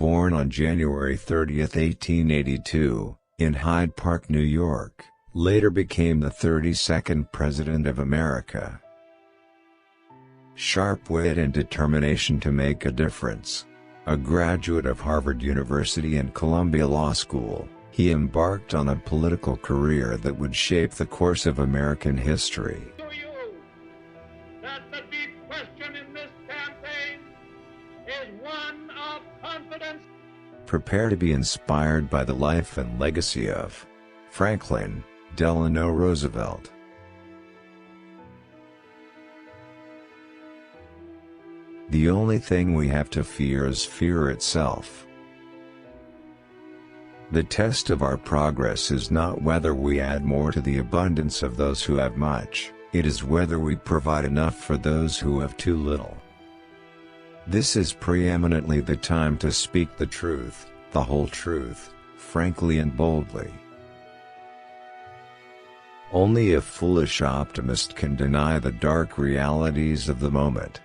born on January 30, 1882, in Hyde Park, New York, later became the 32nd President of America. Sharp wit and determination to make a difference. A graduate of Harvard University and Columbia Law School, he embarked on a political career that would shape the course of American history. That the deep question in this campaign is one of confidence. Prepare to be inspired by the life and legacy of Franklin Delano Roosevelt. The only thing we have to fear is fear itself. The test of our progress is not whether we add more to the abundance of those who have much, it is whether we provide enough for those who have too little. This is preeminently the time to speak the truth, the whole truth, frankly and boldly. Only a foolish optimist can deny the dark realities of the moment.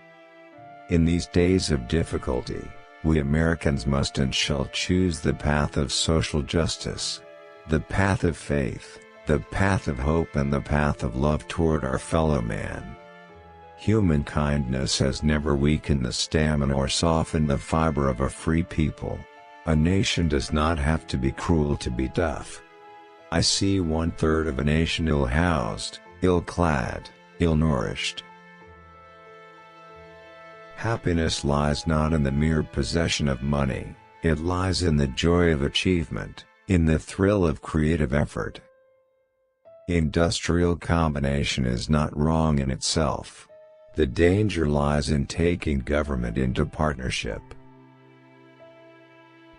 In these days of difficulty, we Americans must and shall choose the path of social justice, the path of faith, the path of hope and the path of love toward our fellow man. Human kindness has never weakened the stamina or softened the fiber of a free people. A nation does not have to be cruel to be tough. I see 1/3 of a nation ill-housed, ill-clad, ill-nourished. Happiness lies not in the mere possession of money, it lies in the joy of achievement, in the thrill of creative effort. Industrial combination is not wrong in itself. The danger lies in taking government into partnership.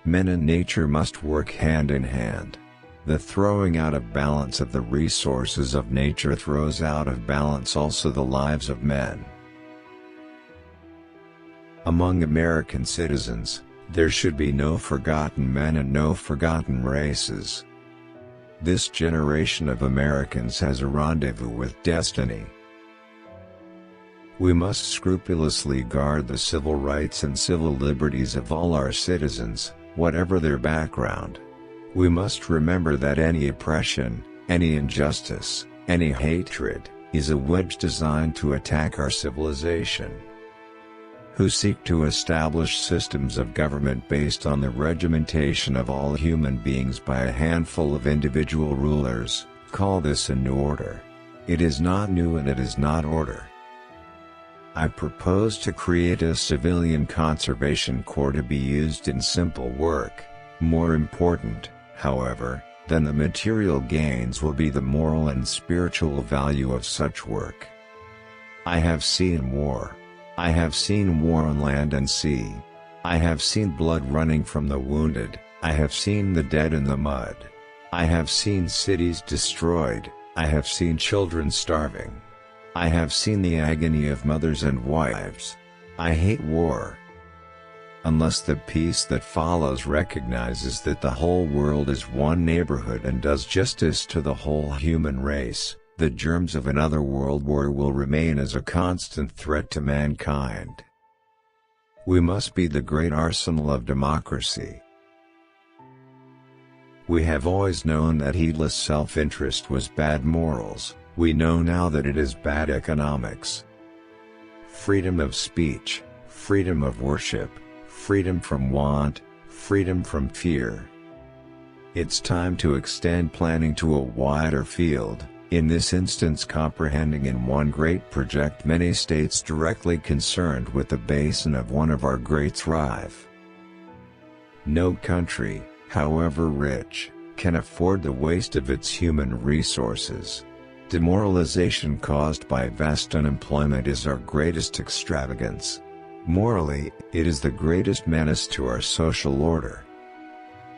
Men and nature must work hand in hand. The throwing out of balance of the resources of nature throws out of balance also the lives of men. Among American citizens, there should be no forgotten men and no forgotten races. This generation of Americans has a rendezvous with destiny. We must scrupulously guard the civil rights and civil liberties of all our citizens, whatever their background. We must remember that any oppression, any injustice, any hatred, is a wedge designed to attack our civilization. Who seek to establish systems of government based on the regimentation of all human beings by a handful of individual rulers, call this a new order. It is not new and it is not order. I propose to create a civilian conservation corps to be used in simple work. More important, however, than the material gains will be the moral and spiritual value of such work. I have seen war. I have seen war on land and sea. I have seen blood running from the wounded, I have seen the dead in the mud. I have seen cities destroyed, I have seen children starving. I have seen the agony of mothers and wives. I hate war. Unless the peace that follows recognizes that the whole world is one neighborhood and does justice to the whole human race, the germs of another world war will remain as a constant threat to mankind. We must be the great arsenal of democracy. We have always known that heedless self-interest was bad morals, we know now that it is bad economics. Freedom of speech, freedom of worship, freedom from want, freedom from fear. It's time to extend planning to a wider field, in this instance comprehending in one great project many states directly concerned with the basin of one of our great thrive. No country, however rich, can afford the waste of its human resources. Demoralization caused by vast unemployment is our greatest extravagance. Morally, it is the greatest menace to our social order.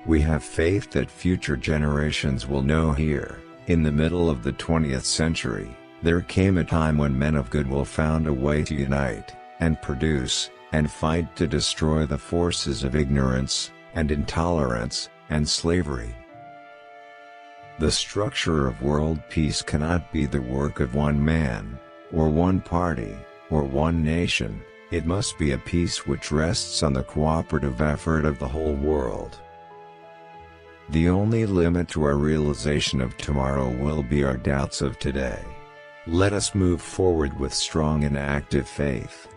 We have faith that future generations will know here. In the middle of the 20th century, there came a time when men of goodwill found a way to unite, and produce, and fight to destroy the forces of ignorance, and intolerance, and slavery. The structure of world peace cannot be the work of one man, or one party, or one nation, It must be a peace which rests on the cooperative effort of the whole world. The only limit to our realization of tomorrow will be our doubts of today. Let us move forward with strong and active faith.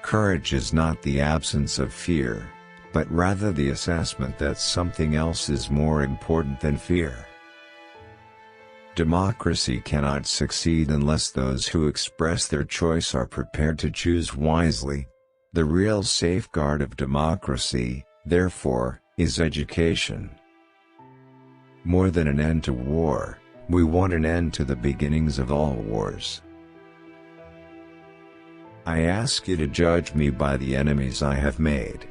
Courage is not the absence of fear, but rather the assessment that something else is more important than fear. Democracy cannot succeed unless those who express their choice are prepared to choose wisely. The real safeguard of democracy, therefore, is education. More than an end to war, we want an end to the beginnings of all wars. I ask you to judge me by the enemies I have made.